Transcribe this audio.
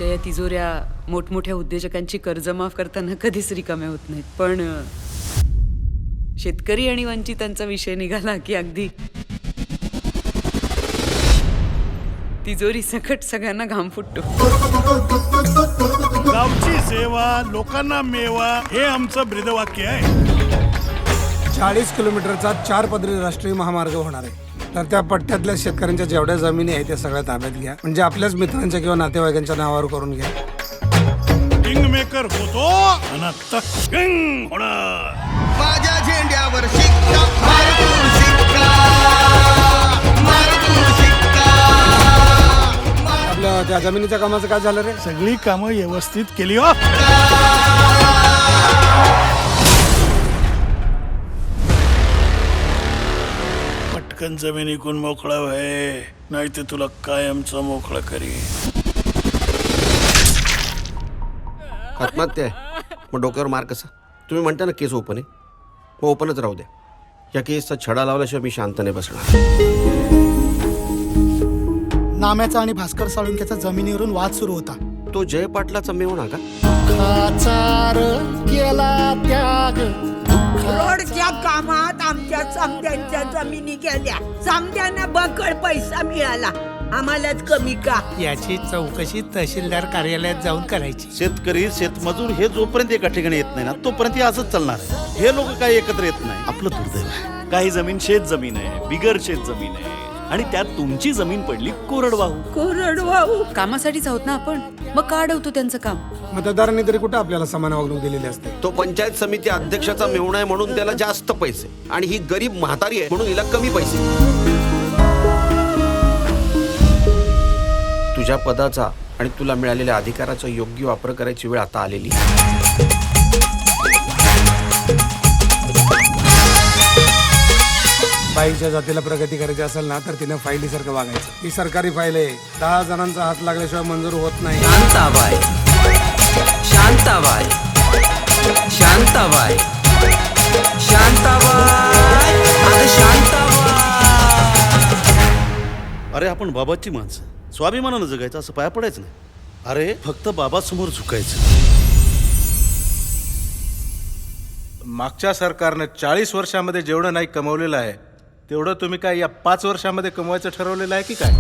आमच्या या तिजोऱ्या मोठमोठ्या उद्योजकांची कर्ज माफ करताना कधीच रिकाम्या होत नाहीत. पण शेतकरी आणि वंचितांचा विषय निघाला की अगदी तिजोरी सकट सगळ्यांना घाम फुटतो. गावची सेवा लोकांना मेवा हे आमचं ब्रीदवाक्य आहे. 40 किलोमीटरचा 4 पदरी राष्ट्रीय महामार्ग होणार आहे. तर त्या पट्ट्यातल्या शेतकऱ्यांच्या जेवढ्या जमिनी आहेत त्या सगळ्या ताब्यात घ्या. म्हणजे आपल्याच मित्रांच्या किंवा नातेवाईकांच्या नावावर करून घ्या. किंग मेकर होतो आणि आता किंग होणार. माझ्या झेंड्यावर शिक्का मार तू शिक्का मार तू शिक्का. आपल्या त्या जमिनीच्या कामाचं काय झालं रे? सगळी कामं व्यवस्थित केली हो. पटकन जमिनीकून मोकळा व्हाय, नाही ते तुला कायमचं मोकळं करी. आत्महत्या आहे मग डोक्यावर मार कसा? तुम्ही म्हणता ना केस ओपन आहे, मग ओपनच राहू द्या. या केसचा छडा लावल्याशिवाय मी शांत नाही बसणार. नाम्याचा आणि भास्कर साळुंक्याचा जमिनीवरून वाद सुरू होता. तो जय पाटलाचा मेवणा का? खाचार केला त्याग रोडच्या कामात आमच्या समद्यांच्या जमिनी गेल्या. समद्यांना बकड पैसा मिळाला, आम्हालाच कमी का? याची चौकशी तहसीलदार कार्यालयात जाऊन करायची. शेतकरी शेतमजूर हे जोपर्यंत एका ठिकाणी येत नाही ना तोपर्यंत हे असंच चालणार आहे. हे लोक काही एकत्र येत नाही. आपलं दुर्दैव आहे. काही जमीन शेत जमीन आहे, बिगर शेत जमीन आहे आणि त्यात तुमची जमीन पडली कोरडवाहू. कोरडवाहू कामासाठीच आहोत ना आपण, मग का अडवतो त्यांचं काम? मतदारांनी तरी कुठं आपल्याला समान वागणूक दिलेली असते. तो पंचायत समिती अध्यक्षाचा मेवणा आहे म्हणून त्याला जास्त पैसे, आणि ही गरीब म्हातारी आहे म्हणून हिला कमी पैसे. तुझ्या पदाचा आणि तुला मिळालेल्या अधिकाराचा योग्य वापर करायची वेळ आता आलेली. बाईच्या जातीला प्रगती करायची असेल ना तर तिने फाईलीसारखं वागायचं. ही सरकारी फाईल आहे, 10 जणांचा हात लागल्याशिवाय मंजूर होत नाही. शांताबाई शांताबाई शांताबाई शांताबाई अगं शांताबाई. अरे आपण बाबाची माणसं, स्वाभिमानानं जगायचं, असं पाया पडायचं नाही. अरे फक्त बाबासमोर झुकायचं. मागच्या सरकारनं 40 वर्षामध्ये जेवढं नाही कमवलेलं आहे तेवढं तुम्ही काय या 5 वर्षामध्ये कमवायचं ठरवलेलं आहे की काय?